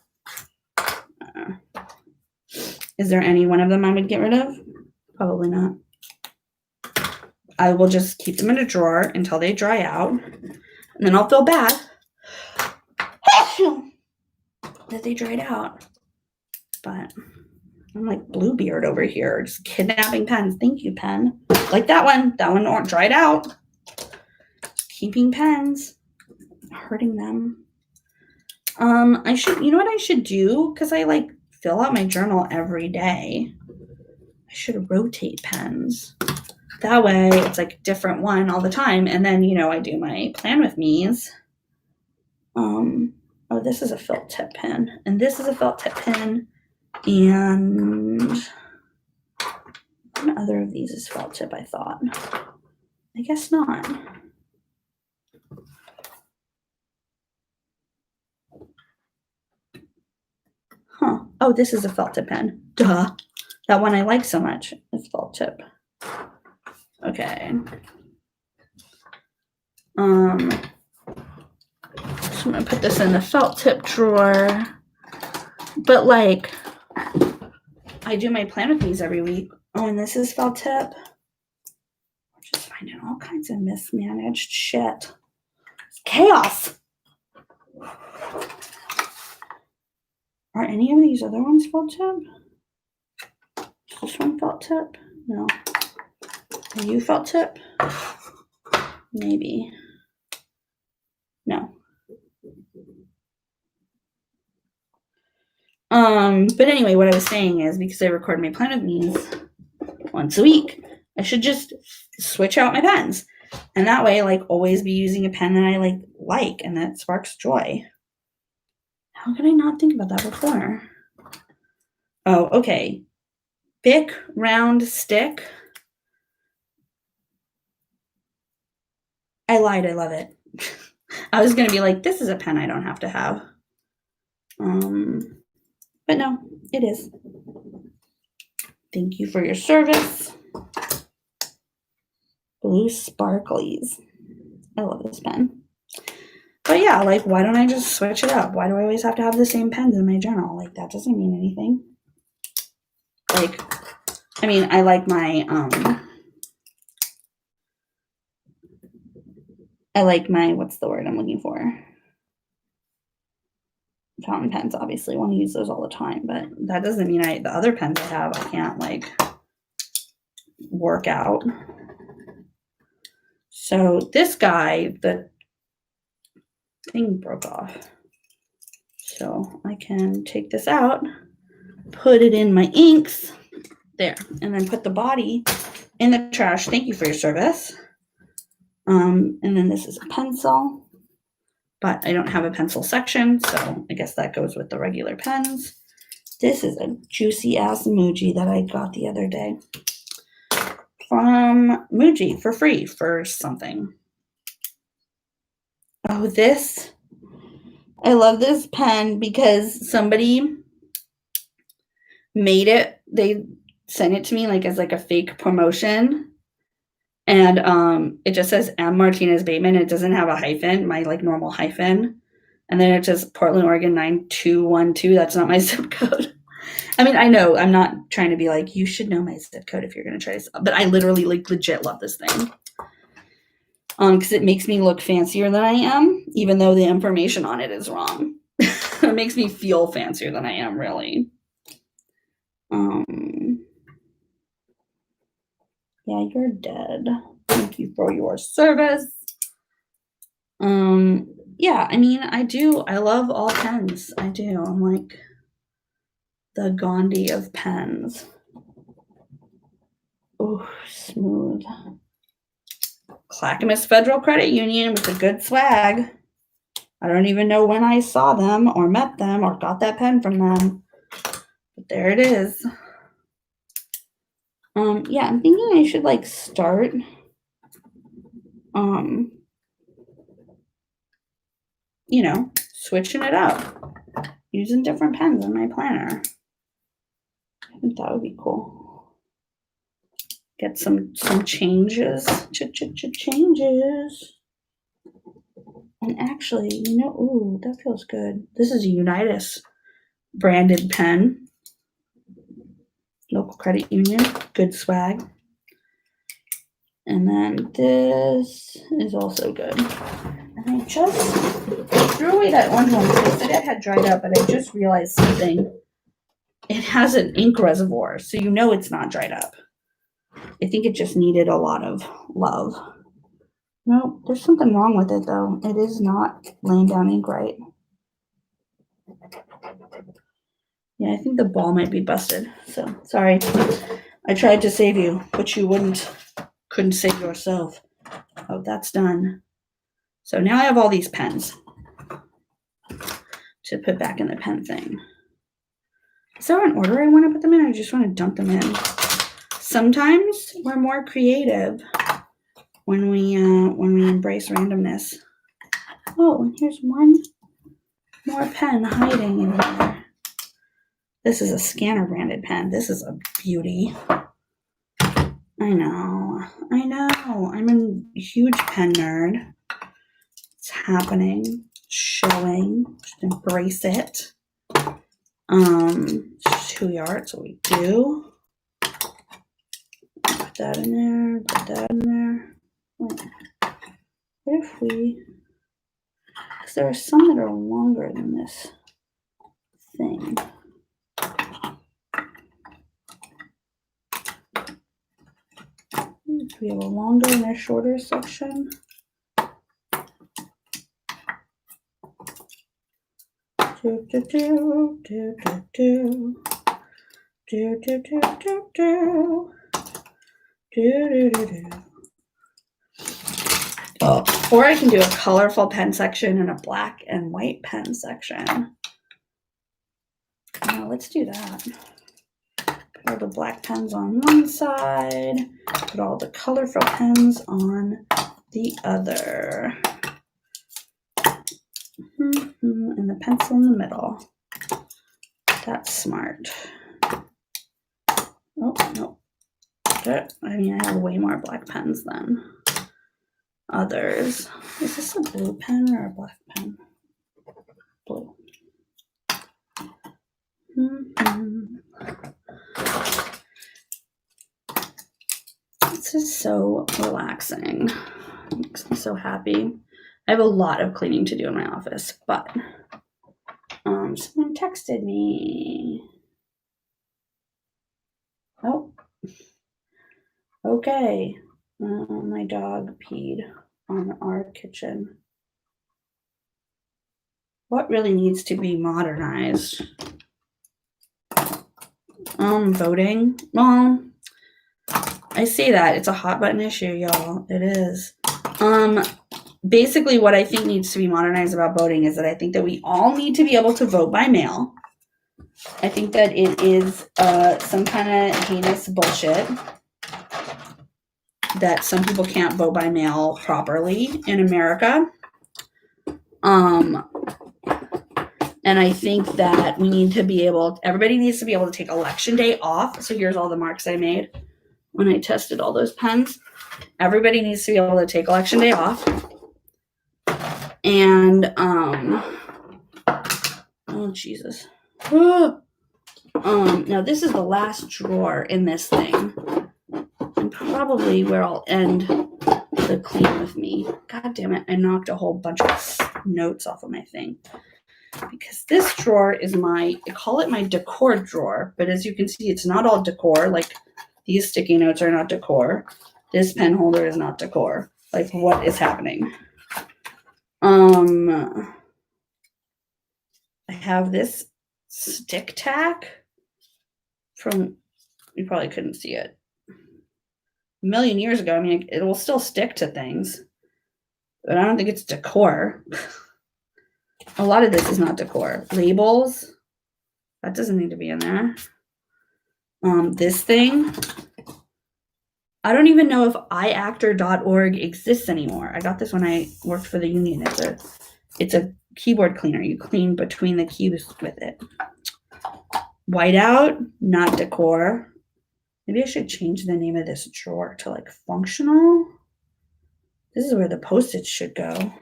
Speaker 1: is there any one of them I would get rid of? Probably not. I will just keep them in a drawer until they dry out, and then I'll feel bad that they dried out. But I'm like Bluebeard over here, just kidnapping pens. Thank you, pen. Like that one. That one dried out. Keeping pens, hurting them. I should, you know what I should do? Because I like fill out my journal every day. I should rotate pens. That way it's like a different one all the time. And then, you know, I do my plan with me's. Oh, this is a felt tip pen. And this is a felt tip pen. And one other of these is felt tip, I thought. I guess not. Huh. Oh, this is a felt tip pen. Duh. That one I like so much. It's felt tip. Okay. So I'm gonna put this in the felt tip drawer. But like, I do my plan with these every week. Oh, and this is felt tip. I'm just finding all kinds of mismanaged shit. It's chaos. Are any of these other ones felt tip? Is this one felt tip? No. Are you felt tip? Maybe. No. But anyway, what I was saying is, because I record my plan with me's once a week, I should just switch out my pens. And that way, like, always be using a pen that I like and that sparks joy. How could I not think about that before? Oh, okay. Bic round stick. I lied. I love it. I was going to be like, this is a pen I don't have to have. But no, it is. Thank you for your service. Blue sparklies. I love this pen. But yeah, like, why don't I just switch it up? Why do I always have to have the same pens in my journal? Like, that doesn't mean anything. Like, I mean, I like my, what's the word I'm looking for? Fountain pens, obviously. I want to use those all the time, but that doesn't mean the other pens I have, I can't, like, work out. So this guy, the thing broke off. So I can take this out, put it in my inks, there, and then put the body in the trash. Thank you for your service. And then this is a pencil, but I don't have a pencil section, so I guess that goes with the regular pens. This is a juicy ass emoji that I got the other day from Muji for free for something. Oh, this. I love this pen because somebody made it. They sent it to me like as like a fake promotion. And it just says M Martinez-Bateman. It doesn't have a hyphen, my like normal hyphen. And then it says Portland, Oregon 9212. That's not my zip code. I mean, I know I'm not trying to be like, you should know my zip code if you're going to try this, but I literally like legit love this thing. Because it makes me look fancier than I am, even though the information on it is wrong. It makes me feel fancier than I am, really. Yeah, you're dead. Thank you for your service. Yeah, I mean, I love all pens. I do. I'm like the Gandhi of pens. Oh, smooth. Clackamas Federal Credit Union with a good swag. I don't even know when I saw them or met them or got that pen from them. But there it is. Yeah, I'm thinking I should like start you know, switching it up. Using different pens in my planner. I think that would be cool. Get some changes. Changes. And actually, you know, ooh, that feels good. This is a Unitas branded pen. Local credit union. Good swag. And then this is also good. And I just threw away that orange one because I said it had dried up, but I just realized something. It has an ink reservoir, so you know it's not dried up. I think it just needed a lot of love. No, there's something wrong with it though. It is not laying down ink right. Yeah, I think the ball might be busted. So sorry. I tried to save you, but you couldn't save yourself. Oh, that's done. So now I have all these pens to put back in the pen thing. Is there an order I want to put them in? Or I just want to dump them in. Sometimes we're more creative when we embrace randomness. Oh, and here's one more pen hiding in here. This is a Scanner branded pen. This is a beauty. I know. I'm a huge pen nerd. It's happening. Showing. Just embrace it. It's who we are. It's what we do. Put that in there. Put that in there. What if we... Because there are some that are longer than this thing. We have a longer and a shorter section. Do, do, do, do, do, do. Do, do, do, do, do. Do, do, do, do. Oh, or I can do a colorful pen section and a black and white pen section. Now let's do that. Put all the black pens on one side, put all the colorful pens on the other. And the pencil in the middle. That's smart. Oh, no. I mean, I have way more black pens than others. Is this a blue pen or a black pen? Blue. This is so relaxing. It makes me so happy. I have a lot of cleaning to do in my office, but someone texted me. Oh, okay. My dog peed on our kitchen. What really needs to be modernized? Voting. Well, I say that. It's a hot button issue, y'all. It is. Basically what I think needs to be modernized about voting is that I think that we all need to be able to vote by mail. I think that it is some kind of heinous bullshit that some people can't vote by mail properly in America. And I think that we need to be able, everybody needs to be able to take election day off. So here's all the marks I made when I tested all those pens. Everybody needs to be able to take election day off. And, oh, Jesus. Now this is the last drawer in this thing. And probably where I'll end the clean with me. God damn it. I knocked a whole bunch of notes off of my thing. Because this drawer is I call it my decor drawer, but as you can see, it's not all decor. Like these sticky notes are not decor. This pen holder is not decor. Like what is happening? I have this stick tack from, you probably couldn't see it, a million years ago. I mean, it will still stick to things, but I don't think it's decor. A lot of this is not decor. Labels, that doesn't need to be in there. This thing, I don't even know if iactor.org exists anymore. I got this when I worked for the union. It's a keyboard cleaner. You clean between the keys with it. Whiteout, not decor. Maybe I should change the name of this drawer to like functional. This is where the Post-its should go.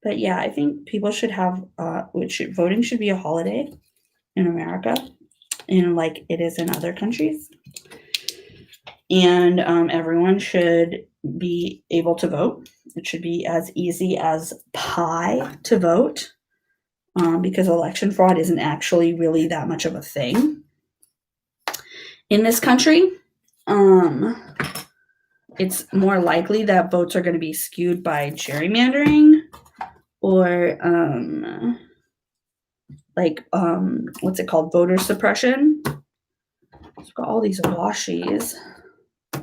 Speaker 1: But yeah, I think people should have, voting should be a holiday in America, and like it is in other countries. And everyone should be able to vote. It should be as easy as pie to vote, because election fraud isn't actually really that much of a thing in this country. It's more likely that votes are going to be skewed by gerrymandering or what's it called? Voter suppression. It's got all these washies. I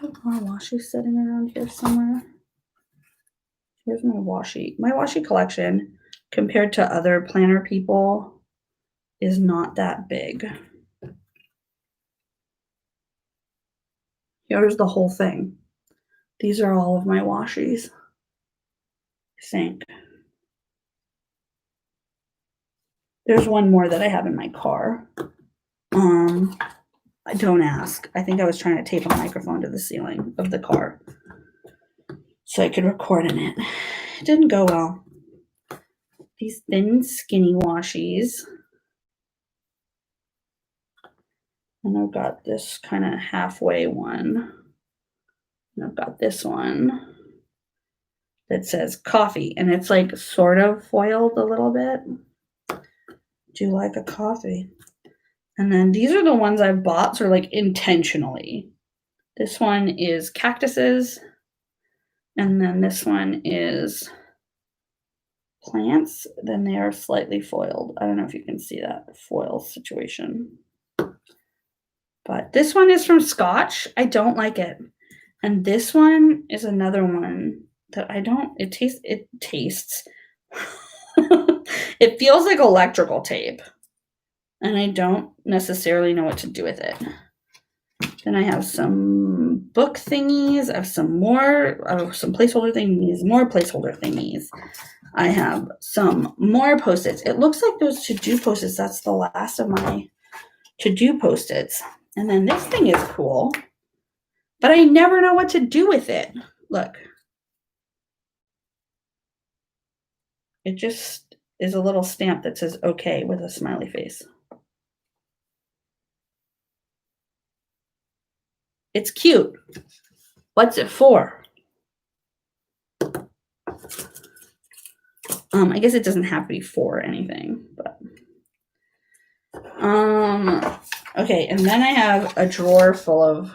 Speaker 1: have more washi sitting around here somewhere. Here's my washi. My washi collection, compared to other planner people, is not that big. Here's the whole thing. These are all of my washies, I think. There's one more that I have in my car. Don't ask. I think I was trying to tape a microphone to the ceiling of the car so I could record in it. It didn't go well. These thin, skinny washies. And I've got this kind of halfway one. And I've got this one that says coffee. And it's like sort of foiled a little bit. Do you like a coffee? And then these are the ones I've bought sort of like intentionally. This one is cactuses. And then this one is plants. Then they are slightly foiled. I don't know if you can see that foil situation. But this one is from Scotch. I don't like it. And this one is another one that I don't, it tastes, it feels like electrical tape. And I don't necessarily know what to do with it. Then I have some book thingies. I have some placeholder thingies, more placeholder thingies. I have some more Post-its. It looks like those to-do Post-its. That's the last of my to-do Post-its. And then this thing is cool, but I never know what to do with it. Look. It just is a little stamp that says okay with a smiley face. It's cute. What's it for? I guess it doesn't have to be for anything, but Okay, and then I have a drawer full of,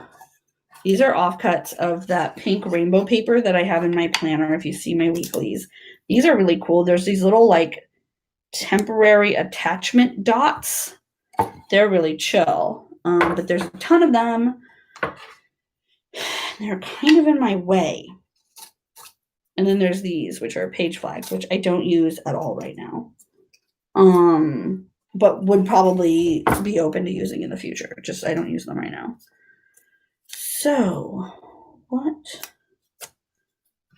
Speaker 1: these are offcuts of that pink rainbow paper that I have in my planner. If you see my weeklies, these are really cool. There's these little like temporary attachment dots. They're really chill, but there's a ton of them. They're kind of in my way. And then there's these, which are page flags, which I don't use at all right now. But would probably be open to using in the future. Just I don't use them right now. So, what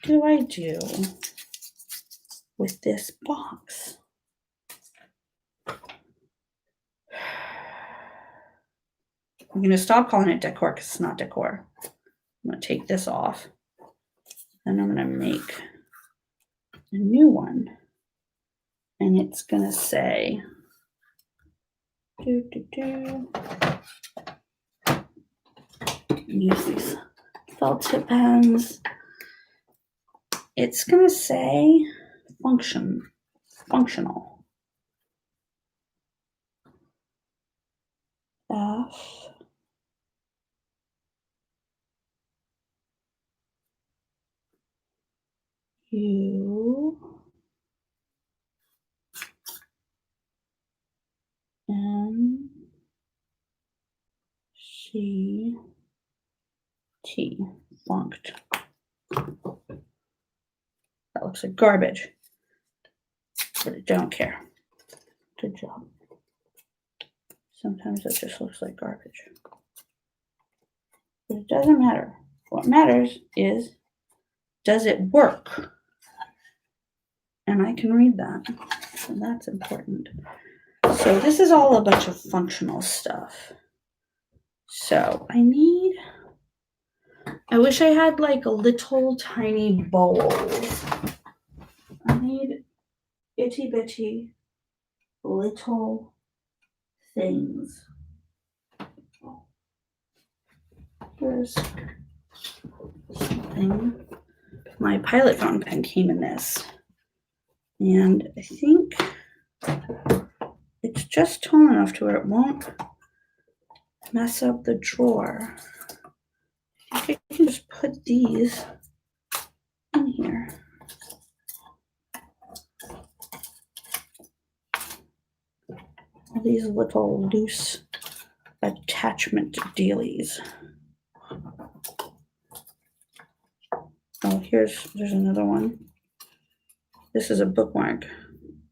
Speaker 1: do I do with this box? I'm going to stop calling it decor because it's not decor. I'm going to take this off. And I'm going to make a new one. And it's going to say, use these felt tip pens. It's going to say functional. F U N C T. Funked. That looks like garbage, but I don't care. Good job. Sometimes it just looks like garbage, but it doesn't matter. What matters is, does it work? And I can read that, so that's important. So this is all a bunch of functional stuff. So I wish I had like little tiny bowls. I need itty bitty little things. There's something. My Pilot fountain pen came in this. And I think it's just tall enough to where it won't mess up the drawer. I think I can just put these in here. All these little loose attachment dealies. Oh, there's another one. This is a bookmark.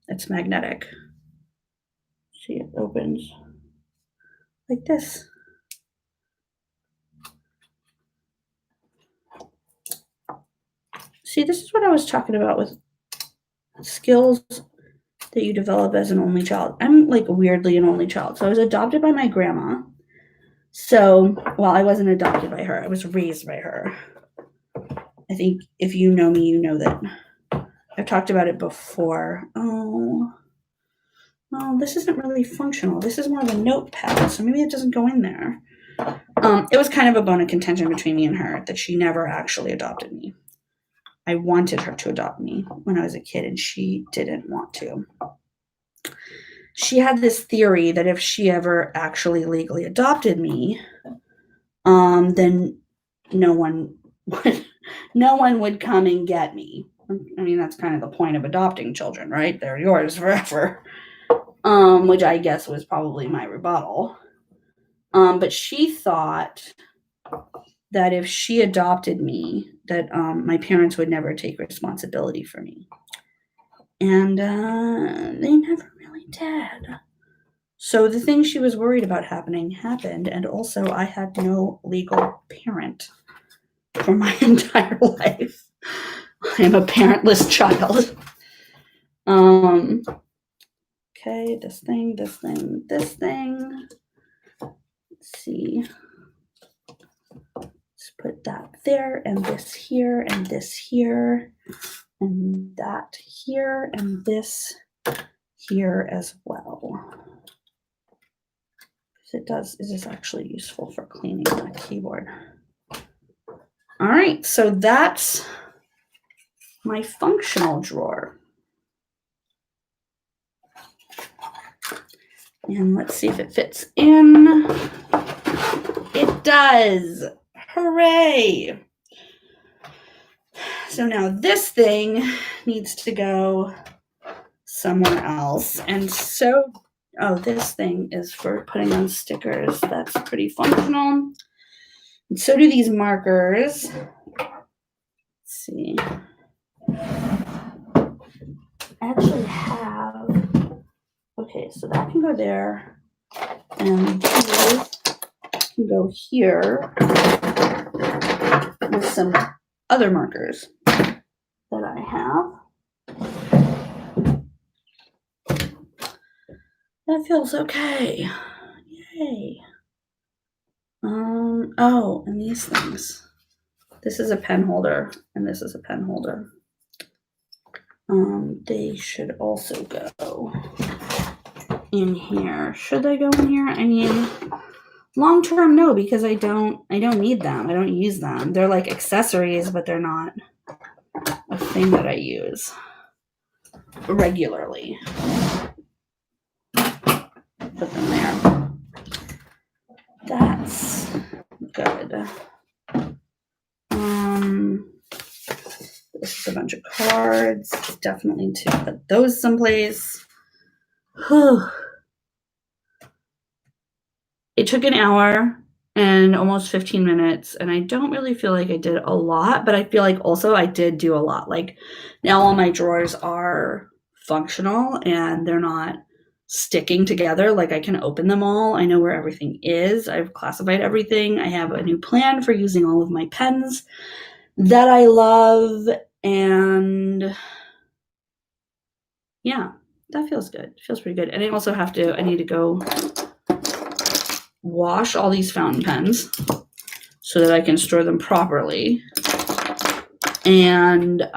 Speaker 1: It's magnetic. See, it opens like this. See, this is what I was talking about with skills that you develop as an only child. I'm like weirdly an only child. So I was adopted by my grandma. So, well, I wasn't adopted by her. I was raised by her. I think if you know me, you know that. I've talked about it before. Oh, well, this isn't really functional. This is more of a notepad, so maybe it doesn't go in there. It was kind of a bone of contention between me and her that she never actually adopted me. I wanted her to adopt me when I was a kid, and she didn't want to. She had this theory that if she ever actually legally adopted me, then no one would come and get me. I mean, that's kind of the point of adopting children, right? They're yours forever. Which I guess was probably my rebuttal. But she thought that if she adopted me, that my parents would never take responsibility for me. And they never really did. So the thing she was worried about happening happened, and also I had no legal parent for my entire life. I am a parentless child. Okay, this thing. Let's see. Let's put that there, and this here, and this here, and that here, and this here as well. It is actually useful for cleaning my keyboard. All right, so that's my functional drawer. And let's see if it fits in. It does. Hooray. So now this thing needs to go somewhere else. And so, oh, this thing is for putting on stickers. That's pretty functional. And so do these markers. Let's see. I actually have, okay, so that can go there. And these can go here with some other markers that I have. That feels okay. Yay. Oh, and these things. This is a pen holder, and this is a pen holder. They should also go in here. Should they go in here? I mean, long term, no, because I don't need them. I don't use them. They're like accessories, but they're not a thing that I use regularly. Put them there. That's good. This is a bunch of cards. Definitely to put those someplace. It took an hour and almost 15 minutes, and I don't really feel like I did a lot, but I feel like also I did do a lot. Like now all my drawers are functional and they're not sticking together. Like I can open them all. I know where everything is. I've classified everything. I have a new plan for using all of my pens that I love, and yeah, that feels good. It feels pretty good. And I also I need to go wash all these fountain pens so that I can store them properly. And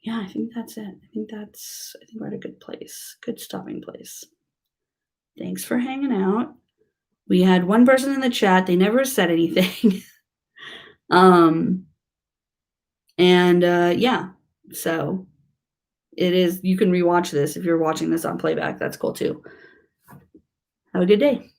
Speaker 1: yeah, I think that's it. I think we're at a good place, good stopping place. Thanks for hanging out. We had one person in the chat. They never said anything. Yeah, so it is, you can rewatch this if you're watching this on playback. That's cool too. Have a good day.